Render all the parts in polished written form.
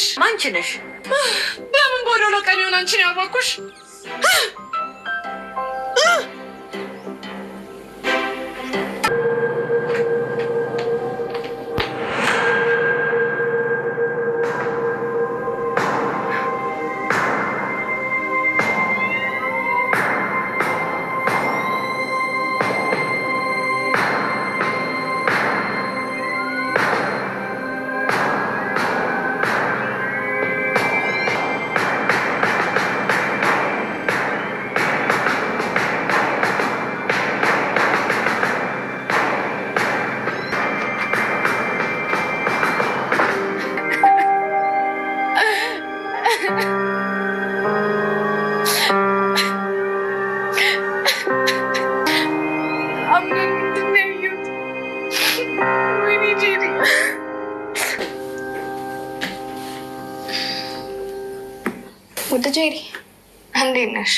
ማነሽ? ማንቺ ነሽ? በምን ጎዶሎ ቀን ይሆን አንቺን ያወኩሽ? ውድ ጄሪ እንዴት ነሽ?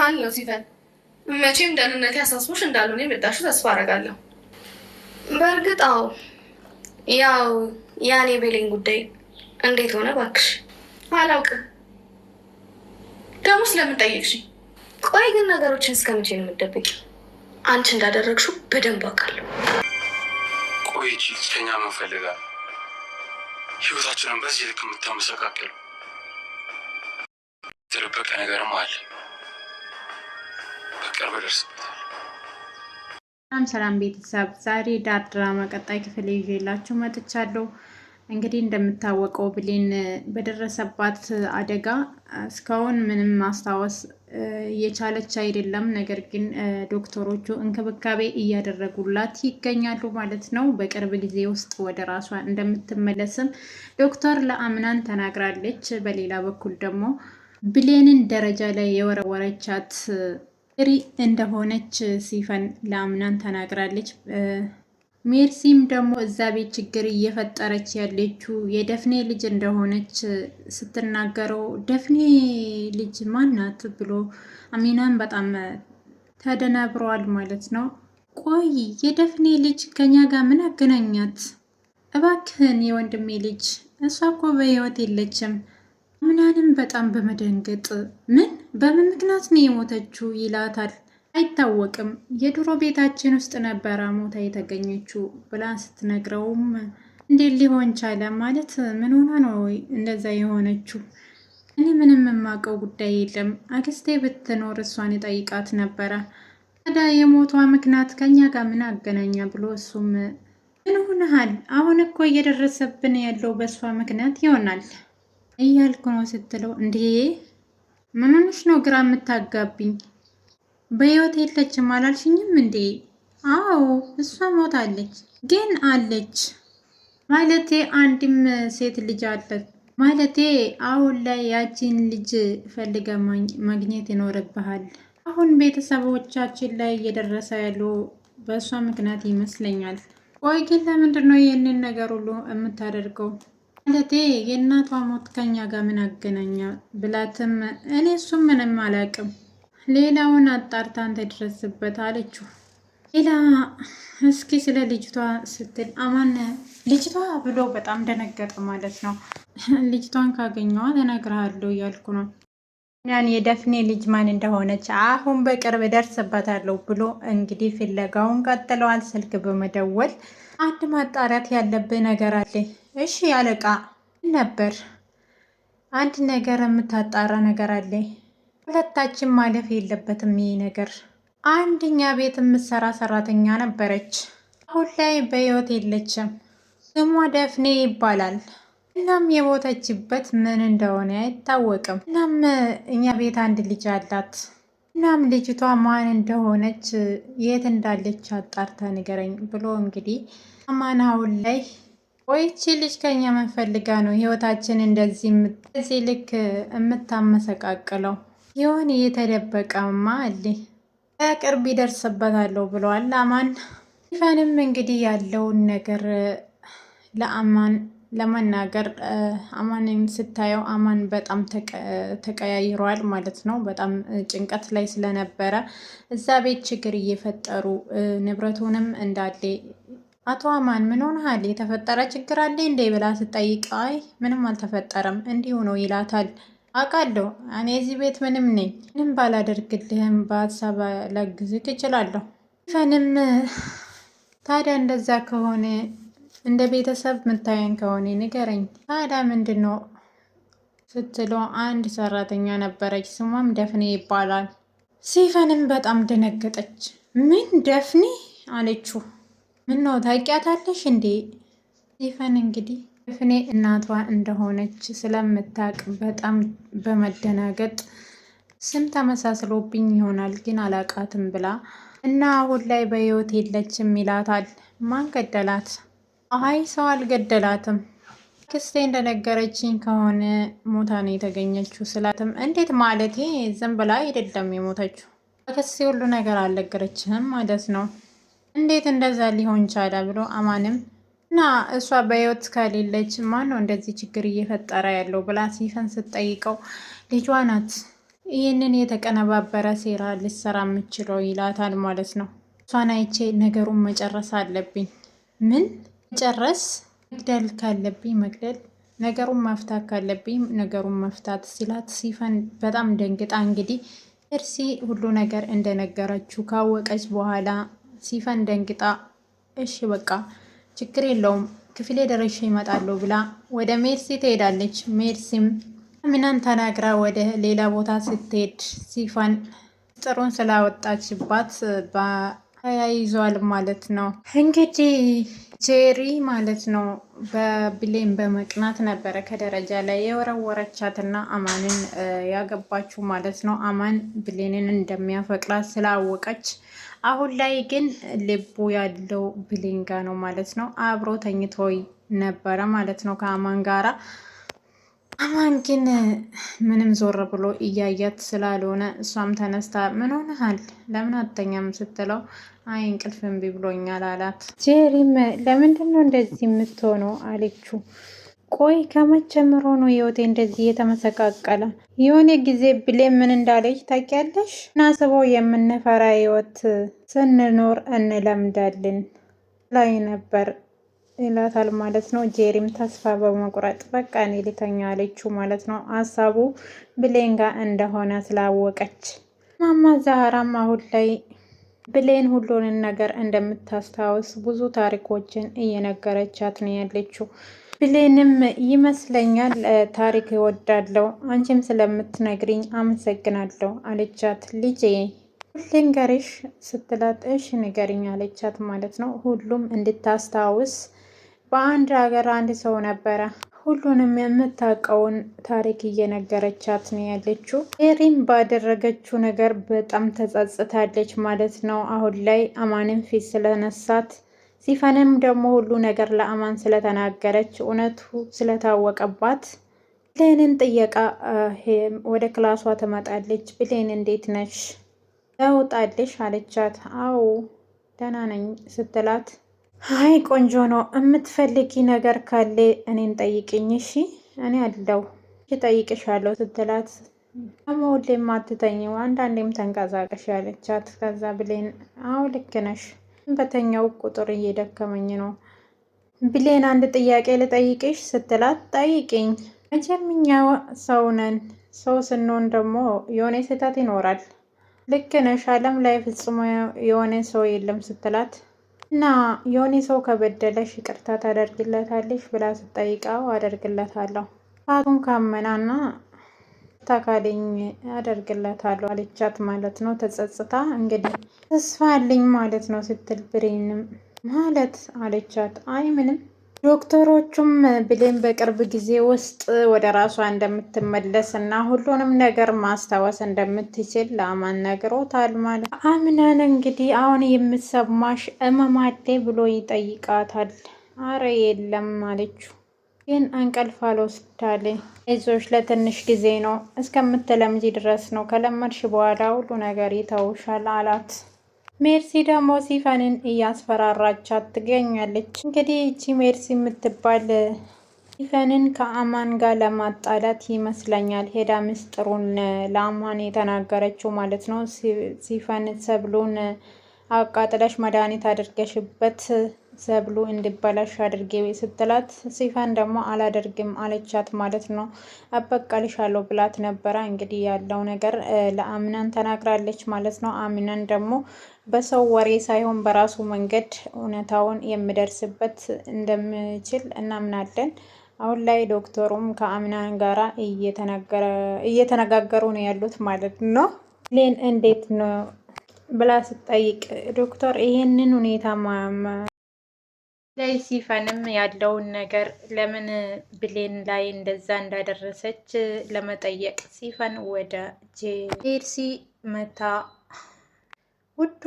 አለሁ ሲፈን። መቼም ደህንነት ያሳስቦሽ እንዳልሆነ የመጣሽው ተስፋ አደርጋለሁ። በእርግጥ አዎ፣ ያው ያኔ ቤሌን ጉዳይ እንዴት ሆነ እባክሽ? አላውቅም። ደግሞ ስለምን ጠየቅሽኝ? ቆይ ግን ነገሮችን እስከመቼ ነው የምትደብቂው? አንቺ እንዳደረግሽው በደንብ አውቃለሁ። ቆይ ልጅ ከኛ ምን ፈልጋ ህይወታችንን በዚህ ልክ የምታመሰቃቅሉ? የተደበቀ ነገርም አለ፣ በቅርብ ደርስበታል። ሰላም ቤተሰብ፣ ዛሬ ዳር ድራማ ቀጣይ ክፍል ይዤላችሁ መጥቻለሁ። እንግዲህ እንደምታወቀው ብሌን በደረሰባት አደጋ እስካሁን ምንም ማስታወስ እየቻለች አይደለም። ነገር ግን ዶክተሮቹ እንክብካቤ እያደረጉላት ይገኛሉ ማለት ነው። በቅርብ ጊዜ ውስጥ ወደ ራሷ እንደምትመለስም ዶክተር ለአምናን ተናግራለች። በሌላ በኩል ደግሞ ብሌንን ደረጃ ላይ የወረወረቻት ሜሪ እንደሆነች ሲፈን ለአምናን ተናግራለች። ሜርሲም ደግሞ እዛ ቤት ችግር እየፈጠረች ያለችው የደፍኔ ልጅ እንደሆነች ስትናገረው ደፍኔ ልጅ ማናት ብሎ አሚናን በጣም ተደናብረዋል ማለት ነው። ቆይ የደፍኔ ልጅ ከኛ ጋር ምን አገናኛት? እባክህን የወንድሜ ልጅ፣ እሷ እኮ በህይወት የለችም። አምናንም በጣም በመደንገጥ በምን ምክንያት ነው የሞተችው ይላታል። አይታወቅም፣ የድሮ ቤታችን ውስጥ ነበረ ሞታ የተገኘችው ብላ ስትነግረውም እንዴት ሊሆን ቻለ? ማለት ምን ሆና ነው እንደዛ የሆነችው? እኔ ምንም የማውቀው ጉዳይ የለም። አክስቴ ብትኖር እሷን የጠይቃት ነበረ። ታዲያ የሞቷ ምክንያት ከኛ ጋር ምን አገናኛ ብሎ እሱም ምን ሆነሃል? አሁን እኮ እየደረሰብን ያለው በእሷ ምክንያት ይሆናል እያልኩ ነው ስትለው፣ እንዴ ምን ሆነሽ ነው ግራ የምታጋብኝ? በህይወት የለችም አላልሽኝም እንዴ? አዎ እሷ ሞታለች፣ ግን አለች ማለቴ አንድም ሴት ልጅ አለች ማለቴ። አሁን ላይ ያቺን ልጅ ፈልገ ማግኘት ይኖርብሃል። አሁን ቤተሰቦቻችን ላይ እየደረሰ ያለው በእሷ ምክንያት ይመስለኛል። ቆይ ግን ለምንድን ነው ይህንን ነገር ሁሉ የምታደርገው? ማለቴ የእናቷ ሞት ከኛ ጋር ምን አገናኛ ብላትም እኔ እሱም ምንም አላውቅም፣ ሌላውን አጣርታ አንተ ድረስበት አለችው። ሌላ እስኪ ስለ ልጅቷ ስትል አማን ልጅቷ ብሎ በጣም ደነገጠ ማለት ነው። ልጅቷን ካገኘዋ እነግርሃለሁ እያልኩ ነው። ያን የደፍኔ ልጅ ማን እንደሆነች አሁን በቅርብ ደርስበታለሁ ብሎ እንግዲህ ፍለጋውን ቀጥለዋል። ስልክ በመደወል አንድ ማጣራት ያለብህ ነገር አለ። እሺ አለቃ ነበር። አንድ ነገር የምታጣራ ነገር አለ። ሁለታችን ማለፍ የለበትም ይህ ነገር። አንደኛ ቤት የምትሰራ ሰራተኛ ነበረች፣ አሁን ላይ በህይወት የለችም። ስሟ ደፍኔ ይባላል። እናም የሞተችበት ምን እንደሆነ አይታወቅም። እናም እኛ ቤት አንድ ልጅ አላት። እናም ልጅቷ ማን እንደሆነች የት እንዳለች አጣርታ ንገረኝ ብሎ እንግዲህ አማን አሁን ላይ ወይቺ ልጅ ከኛ ምን ፈልጋ ነው ህይወታችን እንደዚህ ልክ የምታመሰቃቅለው? የሆነ የተደበቀማ አለ፣ በቅርብ ይደርስበታለሁ ብለዋል አማን። ሲፈንም እንግዲህ ያለውን ነገር ለአማን ለመናገር አማንን ስታየው አማን በጣም ተቀያይሯል ማለት ነው። በጣም ጭንቀት ላይ ስለነበረ እዛ ቤት ችግር እየፈጠሩ ንብረቱንም እንዳለ አቶ አማን ምን ሆነሃል? የተፈጠረ ችግር አለ እንዴ ብላ ስጠይቅ አይ ምንም አልተፈጠረም እንዲሁ ነው ይላታል። አውቃለሁ እኔ እዚህ ቤት ምንም ነኝ፣ ምንም ባላደርግልህም በሀሳብ ላግዝህ እችላለሁ። ሲፈንም ታዲያ እንደዛ ከሆነ እንደ ቤተሰብ ምታየን ከሆነ ንገረኝ፣ ታዲያ ምንድን ነው ስትለው አንድ ሰራተኛ ነበረች ስሟም ደፍኔ ይባላል። ሲፈንም በጣም ደነገጠች። ምን ደፍኔ አለችው። ምን ነው ታውቂያታለሽ እንዴ? ሲፈን እንግዲህ ደፍኔ እናቷ እንደሆነች ስለምታውቅ በጣም በመደናገጥ ስም ተመሳስሎብኝ ይሆናል ግን አላቃትም ብላ እና አሁን ላይ በህይወት የለችም ይላታል። ማን ገደላት? አይ ሰው አልገደላትም፣ ክስቴ እንደነገረችኝ ከሆነ ሞታ ነው የተገኘችው ስላትም እንዴት ማለቴ ዝም ብላ አይደለም የሞተችው፣ ክስቴ ሁሉ ነገር አልነገረችህም ማለት ነው? እንዴት እንደዛ ሊሆን ቻለ ብሎ አማንም እና እሷ በህይወት ከሌለች ማን ነው እንደዚህ ችግር እየፈጠረ ያለው ብላ ሲፈን ስትጠይቀው ልጇ ናት ይህንን የተቀነባበረ ሴራ ልሰራ የምችለው ይላታል ማለት ነው። እሷን አይቼ ነገሩን መጨረስ አለብኝ። ምን መጨረስ? መግደል ካለብኝ መግደል፣ ነገሩን መፍታት ካለብኝ ነገሩን መፍታት ሲላት ሲፈን በጣም ደንግጣ እንግዲህ ኤርሲ ሁሉ ነገር እንደነገረችው ካወቀች በኋላ ሲፈን ደንግጣ እሺ በቃ ችግር የለውም ክፍሌ ደረሻ ይመጣለሁ ብላ ወደ ሜርሲ ትሄዳለች። ሜርሲም ምናን ተናግራ ወደ ሌላ ቦታ ስትሄድ ሲፈን ጥሩን ስላወጣችባት ተያይዟል ማለት ነው። እንግዲህ ጄሪ ማለት ነው በብሌን በመቅናት ነበረ ከደረጃ ላይ የወረወረቻትና አማንን ያገባችው ማለት ነው። አማን ብሌንን እንደሚያፈቅራት ስላወቀች አሁን ላይ ግን ልቡ ያለው ብሌን ጋ ነው ማለት ነው። አብሮ ተኝቶ ነበረ ማለት ነው ከአማን ጋራ። አማን ግን ምንም ዞር ብሎ እያያት ስላልሆነ እሷም ተነስታ ምን ሆነሃል ለምን አተኛም ስትለው አይ እንቅልፍ እምቢ ብሎኛል አላት። ጄሪም ለምንድን ነው እንደዚህ የምትሆነው አለችው። ቆይ ከመጀመሩ ነው ህይወቴ እንደዚህ የተመሰቃቀለ? የሆነ ጊዜ ብሌን ምን እንዳለች ታውቂያለሽ? እናስበው የምንፈራ ህይወት ስንኖር እንለምዳለን ላይ ነበር ይላታል ማለት ነው። ጄሪም ተስፋ በመቁረጥ በቃ እኔ ልተኛ አለችው ማለት ነው። ሀሳቡ ብሌን ጋር እንደሆነ ስላወቀች ማማ ዛህራም አሁን ላይ ብሌን ሁሉንን ነገር እንደምታስታውስ ብዙ ታሪኮችን እየነገረቻት ነው ያለችው። ብሌንም ይመስለኛል ታሪክ እወዳለሁ አንቺም ስለምትነግሪኝ አመሰግናለሁ አለቻት። ልጄ ልንገርሽ ስትላት እሺ ንገሪኝ አለቻት ማለት ነው። ሁሉም እንድታስታውስ በአንድ ሀገር አንድ ሰው ነበረ ሁሉንም የምታውቀውን ታሪክ እየነገረቻት ነው ያለችው። ኤሪም ባደረገችው ነገር በጣም ተጸጽታለች ማለት ነው። አሁን ላይ አማንን ፊት ስለነሳት ሲፈንም ደግሞ ሁሉ ነገር ለአማን ስለተናገረች እውነቱ ስለታወቀባት ብሌንን ጥየቃ ወደ ክላሷ ትመጣለች። ብሌን እንዴት ነሽ? ለውጣለሽ አለቻት። አዎ ደህና ነኝ ስትላት አይ ቆንጆ ነው፣ የምትፈልጊ ነገር ካለ እኔን ጠይቅኝ እሺ እኔ አለው ጠይቅሻለሁ ስትላት ደግሞ ሁሌም አትተኝም አንዳንዴም ተንቀሳቀሽ ያለቻት። ከዛ ብሌን አዎ ልክ ነሽ በተኛው ቁጥር እየደከመኝ ነው። ብሌን አንድ ጥያቄ ልጠይቅሽ ስትላት ጠይቅኝ። መጀመኛ ሰው ነን፣ ሰው ስንሆን ደግሞ የሆነ ስህተት ይኖራል። ልክ ነሽ ዓለም ላይ ፍጹም የሆነ ሰው የለም ስትላት እና የሆነ ሰው ከበደለሽ ይቅርታ ታደርግለታለሽ ብላ ስትጠይቀው አደርግለታለሁ ፋቱን ካመናና ታካለኝ አደርግለታለሁ አለቻት ማለት ነው። ተጸጽታ እንግዲህ ተስፋ አለኝ ማለት ነው ስትል ብሌንም ማለት አለቻት። አይ ምንም ዶክተሮቹም ብሌን በቅርብ ጊዜ ውስጥ ወደ ራሷ እንደምትመለስ እና ሁሉንም ነገር ማስታወስ እንደምትችል ለአማን ነግሮታል ማለት። አምናን እንግዲህ አሁን የምሰማሽ እመማሌ ብሎ ይጠይቃታል። አረ የለም አለችው። ግን እንቅልፍ አልወስዳለ። አይዞሽ ለትንሽ ጊዜ ነው እስከምትለምጂ ድረስ ነው፣ ከለመድሽ በኋላ ሁሉ ነገር ይተውሻል አላት። ሜርሲ ደግሞ ሲፈንን እያስፈራራቻት ትገኛለች። እንግዲህ ይቺ ሜርሲ የምትባል ሲፈንን ከአማን ጋር ለማጣላት ይመስለኛል ሄዳ ምስጢሩን ለአማን የተናገረችው ማለት ነው። ሲፈን ሰብሉን አቃጥለሽ መድኃኒት አድርገሽበት ሰብሉ እንዲበላሽ አድርጌ ስትላት ሲፈን ደግሞ አላደርግም አለቻት ማለት ነው። አበቃልሻለሁ ብላት ነበረ። እንግዲህ ያለው ነገር ለአሚናን ተናግራለች ማለት ነው። አሚናን ደግሞ በሰው ወሬ ሳይሆን በራሱ መንገድ እውነታውን የሚደርስበት እንደምችል እናምናለን። አሁን ላይ ዶክተሩም ከአሚናን ጋራ እየተነጋገሩ ነው ያሉት ማለት ነው። ብሌን እንዴት ነው ብላ ስጠይቅ ዶክተር ይሄንን ሁኔታ ላይ ሲፈንም ያለውን ነገር ለምን ብሌን ላይ እንደዛ እንዳደረሰች ለመጠየቅ ሲፈን ወደ ጄሪ መታ ውዷ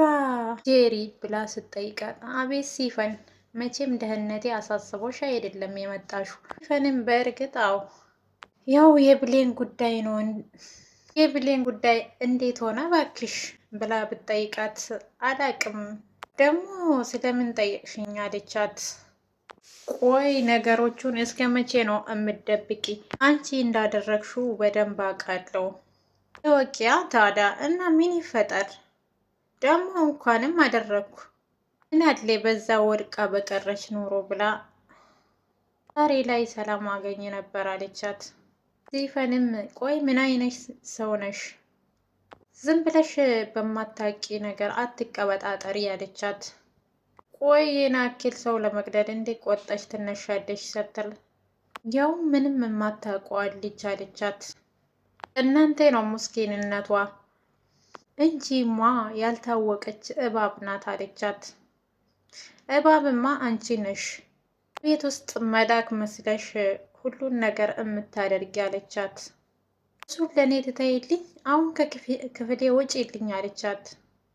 ጄሪ ብላ ስጠይቃት አቤት ሲፈን መቼም ደህንነቴ አሳስቦሽ አይደለም የመጣሹ? ሲፈንም በእርግጥ አዎ ያው የብሌን ጉዳይ ነው። የብሌን ጉዳይ እንዴት ሆነ ባክሽ ብላ ብጠይቃት አላቅም ደግሞ ስለምን ጠየቅሽኝ አለቻት። ቆይ ነገሮቹን እስከ መቼ ነው እምትደብቂ? አንቺ እንዳደረግሽው በደንብ አውቃለሁ። ተወቂያ ታዲያ እና ምን ይፈጠር ደግሞ እንኳንም አደረግኩ እናድሌ በዛ ወድቃ በቀረች ኑሮ ብላ ዛሬ ላይ ሰላም አገኘ ነበር አለቻት። ሲፈንም ቆይ ምን አይነት ሰው ነሽ? ዝም ብለሽ በማታቂ ነገር አትቀበጣጠሪ አለቻት። ቆይ የናክል ሰው ለመግደል እንዴት ቆጣሽ ትነሻለሽ? ስትል ያው ምንም የማታውቀው ልጅ አለቻት። እናንተ ነው ምስኪንነቷ እንጂማ ያልታወቀች እባብ ናት አለቻት። እባብማ አንቺ ነሽ ቤት ውስጥ መላክ መስለሽ ሁሉን ነገር የምታደርጊ አለቻት። እሱን ለእኔ ትተይልኝ አሁን ከክፍሌ ውጪልኝ አለቻት።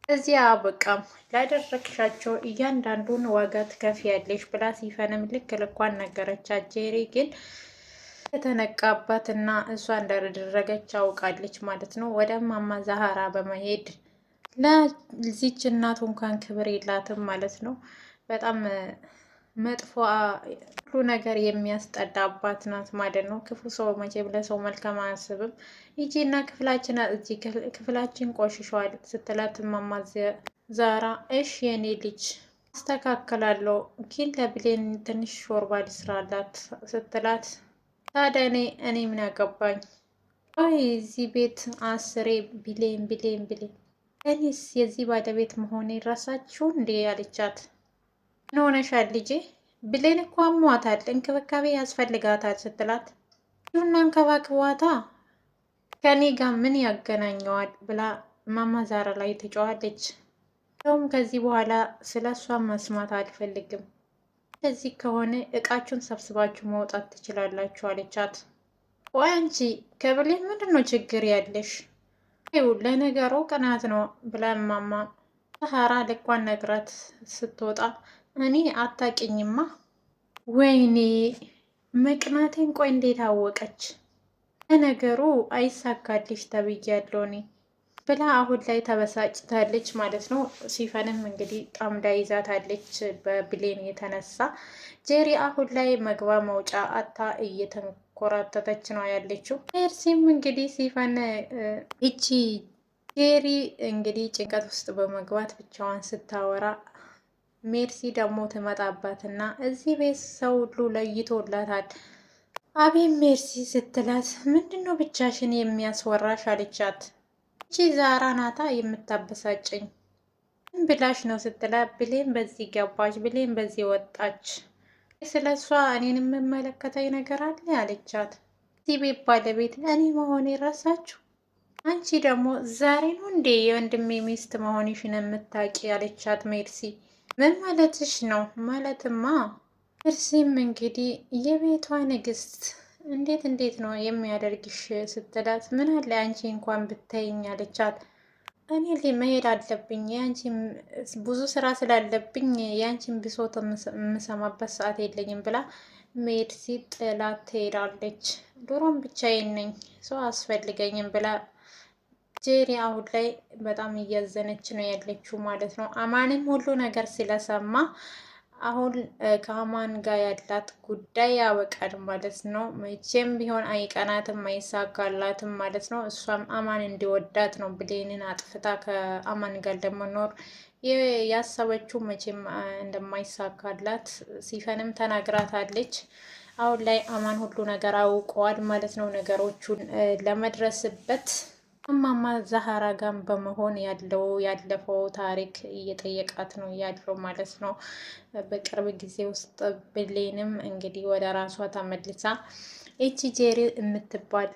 እዚያ በቃም ላደረግሻቸው እያንዳንዱን ዋጋ ትከፍያለሽ ብላ ሲፈንም ልክ ልኳን ነገረቻት። ጄሪ ግን የተነቃባት እና እሷ እንዳደረገች አውቃለች ማለት ነው። ወደ እማማ ዛህራ በመሄድ ለዚች እናቱ እንኳን ክብር የላትም ማለት ነው። በጣም መጥፎ ሁሉ ነገር የሚያስጠላ አባት ናት ማለት ነው። ክፉ ሰው መቼም ለሰው መልካም አያስብም። ሂጂና ክፍላችን ቆሽሿል ስትላት እማማ ዛራ እሽ የኔ ልጅ አስተካከላለሁ ግን ለብሌን ትንሽ ሾርባ ልስራላት ስትላት ታዲያ እኔ ምን ያገባኝ? አይ እዚህ ቤት አስሬ ብሌን እኔስ የዚህ ባለቤት መሆኔ ራሳችሁ እንዴ አለቻት። ምን ሆነሻል ልጄ? ብሌን እኮ አሟታል እንክብካቤ ያስፈልጋታል ስትላት ዱና እንከባክቧታ ከኔ ጋር ምን ያገናኘዋል ብላ እማማ ዛራ ላይ ትጮዋለች። እንደውም ከዚህ በኋላ ስለ እሷ መስማት አልፈልግም። እንደዚህ ከሆነ እቃችሁን ሰብስባችሁ መውጣት ትችላላችሁ አለቻት። ቆይ አንቺ ከብሌን ምንድን ነው ችግር ያለሽ? ይኸው ለነገሩ ቅናት ነው ብላ እማማ ዛህራ ልኳን ነግራት ስትወጣ እኔ አታቂኝማ። ወይኔ መቅናቴን ቆይ እንዴት አወቀች? ለነገሩ አይሳካልሽ ተብያለሁ እኔ ብላ አሁን ላይ ተበሳጭታለች ማለት ነው። ሲፈንም እንግዲህ ጣምዳ ይዛታለች በብሌን የተነሳ። ጄሪ አሁን ላይ መግባ መውጫ አታ እየተንኮራተተች ነው ያለችው። ኤርሲም እንግዲህ ሲፈን ይቺ ጄሪ እንግዲህ ጭንቀት ውስጥ በመግባት ብቻዋን ስታወራ ሜርሲ ደግሞ ትመጣባትና እዚህ ቤት ሰው ሁሉ ለይቶላታል። አቤት ሜርሲ ስትላት ምንድነው ብቻሽን የሚያስወራሽ አለቻት። እቺ ዛራ ናታ የምታበሳጨኝ ምን ብላሽ ነው ስትላት ብሌን በዚህ ገባች፣ ብሌን በዚህ ወጣች፣ ስለ እሷ እኔን የምመለከተኝ ነገር አለ አለቻት። እዚህ ቤት ባለቤት እኔ መሆኔ ረሳችሁ? አንቺ ደግሞ ዛሬ ነው እንዴ የወንድሜ ሚስት መሆንሽን የምታውቂ አለቻት ሜርሲ። ምን ማለትሽ ነው? ማለትማ እርሲም እንግዲህ የቤቷ ንግስት እንዴት ነው የሚያደርግሽ ስትላት ምን አለ አንቺ እንኳን ብታይኝ አለቻት። እኔ መሄድ አለብኝ የአንቺን ብዙ ስራ ስላለብኝ የአንቺን ብሶት የምሰማበት ሰዓት የለኝም ብላ ሜርሲ ጥላት ትሄዳለች። ድሮም ብቻዬን ነኝ ሰው አስፈልገኝም ብላ ጄሪ አሁን ላይ በጣም እያዘነች ነው ያለችው ማለት ነው። አማንም ሁሉ ነገር ስለሰማ አሁን ከአማን ጋር ያላት ጉዳይ ያበቃል ማለት ነው። መቼም ቢሆን አይቀናትም፣ አይሳካላትም ማለት ነው። እሷም አማን እንዲወዳት ነው ብሌንን አጥፍታ ከአማን ጋር ለመኖር ያሰበችው። መቼም እንደማይሳካላት ሲፈንም ተናግራታለች። አሁን ላይ አማን ሁሉ ነገር አውቀዋል ማለት ነው። ነገሮቹን ለመድረስበት እማማ ዛህራ ጋር በመሆን ያለፈው ታሪክ እየጠየቃት ነው ያለው ማለት ነው። በቅርብ ጊዜ ውስጥ ብሌንም እንግዲህ ወደ ራሷ ተመልሳ ኤች ጄሪ የምትባል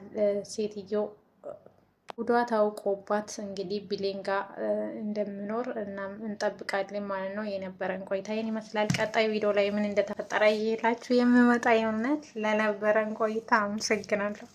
ሴትዮ ጉዷ ታውቆባት እንግዲህ ብሌን ጋር እንደምኖር እናም እንጠብቃለን ማለት ነው። የነበረን ቆይታ ይህን ይመስላል። ቀጣይ ቪዲዮ ላይ ምን እንደተፈጠረ ይላችሁ የምመጣ የሆነት ለነበረን ቆይታ አመሰግናለሁ።